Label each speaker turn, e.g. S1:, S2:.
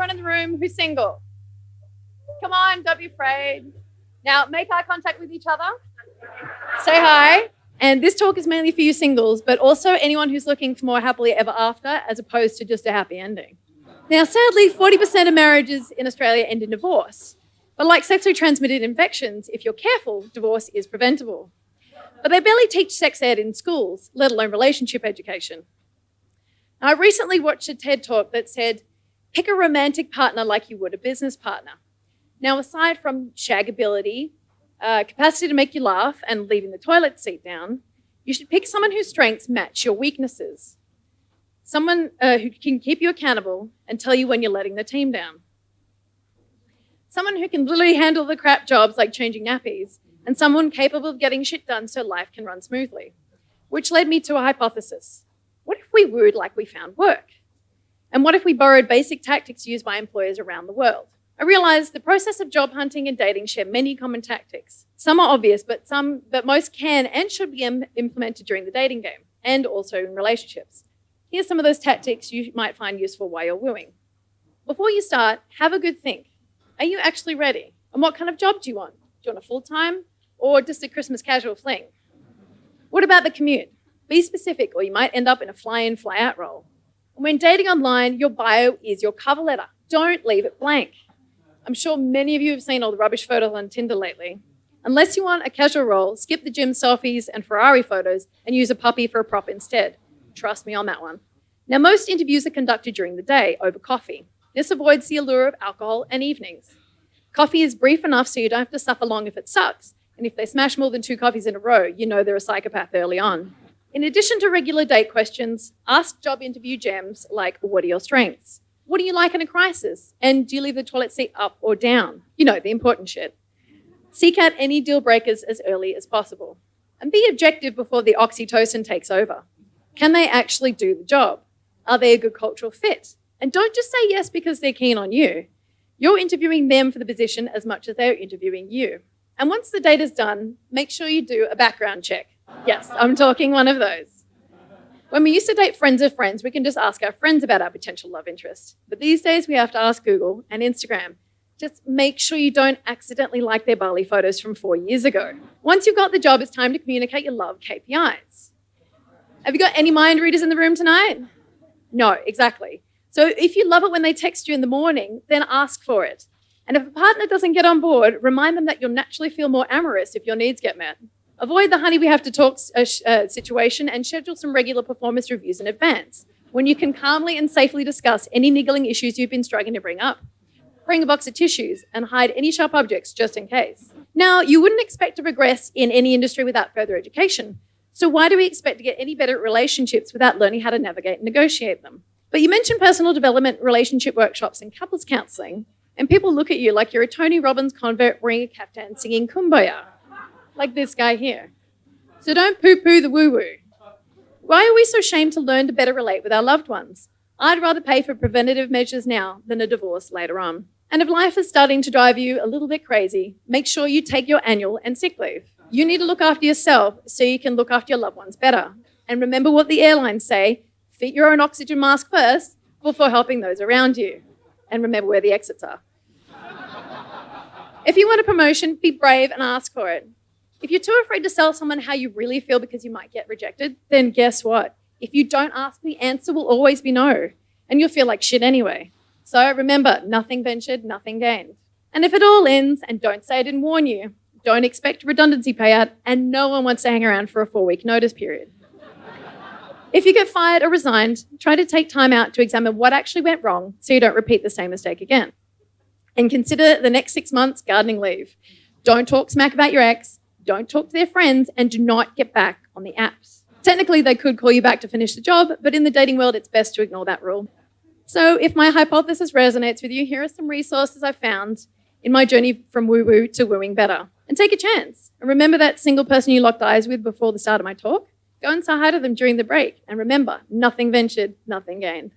S1: everyone in the room who's single. Come on, don't be afraid. Now, make eye contact with each other. Say hi. And this talk is mainly for you singles, but also anyone who's looking for more happily ever after as opposed to just a happy ending. Now, sadly, 40% of marriages in Australia end in divorce. But like sexually transmitted infections, if you're careful, divorce is preventable. But they barely teach sex ed in schools, let alone relationship education. Now, I recently watched a TED talk that said, pick a romantic partner like you would a business partner. Now, aside from shaggability, capacity to make you laugh and leaving the toilet seat down, you should pick someone whose strengths match your weaknesses. Someone who can keep you accountable and tell you when you're letting the team down. Someone who can literally handle the crap jobs like changing nappies, and someone capable of getting shit done so life can run smoothly. Which led me to a hypothesis. What if we wooed like we found work? And what if we borrowed basic tactics used by employers around the world? I realized the process of job hunting and dating share many common tactics. Some are obvious, but most can and should be implemented during the dating game and also in relationships. Here's some of those tactics you might find useful while you're wooing. Before you start, have a good think. Are you actually ready? And what kind of job do you want? Do you want a full-time or just a Christmas casual fling? What about the commute? Be specific or you might end up in a fly-in, fly-out role. And when dating online, your bio is your cover letter. Don't leave it blank. I'm sure many of you have seen all the rubbish photos on Tinder lately. Unless you want a casual role, skip the gym selfies and Ferrari photos and use a puppy for a prop instead. Trust me on that one. Now, most interviews are conducted during the day over coffee. This avoids the allure of alcohol and evenings. Coffee is brief enough so you don't have to suffer long if it sucks. And if they smash more than 2 coffees in a row, you know they're a psychopath early on. In addition to regular date questions, ask job interview gems like, what are your strengths? What do you like in a crisis? And do you leave the toilet seat up or down? You know, the important shit. Seek out any deal breakers as early as possible. And be objective before the oxytocin takes over. Can they actually do the job? Are they a good cultural fit? And don't just say yes because they're keen on you. You're interviewing them for the position as much as they're interviewing you. And once the date is done, make sure you do a background check. Yes, I'm talking one of those. When we used to date friends of friends, we can just ask our friends about our potential love interest. But these days we have to ask Google and Instagram. Just make sure you don't accidentally like their Bali photos from 4 years ago. Once you've got the job, it's time to communicate your love KPIs. Have you got any mind readers in the room tonight? No, exactly. So if you love it when they text you in the morning, then ask for it. And if a partner doesn't get on board, remind them that you'll naturally feel more amorous if your needs get met. Avoid the honey we have to talk situation and schedule some regular performance reviews in advance when you can calmly and safely discuss any niggling issues you've been struggling to bring up. Bring a box of tissues and hide any sharp objects just in case. Now, you wouldn't expect to progress in any industry without further education. So why do we expect to get any better at relationships without learning how to navigate and negotiate them? But you mentioned personal development, relationship workshops and couples counselling, and people look at you like you're a Tony Robbins convert wearing a caftan singing Kumbaya. Like this guy here. So don't poo-poo the woo-woo. Why are we so ashamed to learn to better relate with our loved ones? I'd rather pay for preventative measures now than a divorce later on. And if life is starting to drive you a little bit crazy, make sure you take your annual and sick leave. You need to look after yourself so you can look after your loved ones better. And remember what the airlines say, fit your own oxygen mask first before helping those around you. And remember where the exits are. If you want a promotion, be brave and ask for it. If you're too afraid to tell someone how you really feel because you might get rejected, then guess what? If you don't ask, the answer will always be no, and you'll feel like shit anyway. So remember, nothing ventured, nothing gained. And if it all ends, and don't say I didn't warn you, don't expect a redundancy payout, and no one wants to hang around for a 4-week notice period. If you get fired or resigned, try to take time out to examine what actually went wrong so you don't repeat the same mistake again. And consider the next 6 months gardening leave. Don't talk smack about your ex, don't talk to their friends, and do not get back on the apps. Technically, they could call you back to finish the job, but in the dating world, it's best to ignore that rule. So if my hypothesis resonates with you, here are some resources I found in my journey from woo-woo to wooing better. And take a chance. And remember that single person you locked eyes with before the start of my talk? Go and say hi to them during the break. And remember, nothing ventured, nothing gained.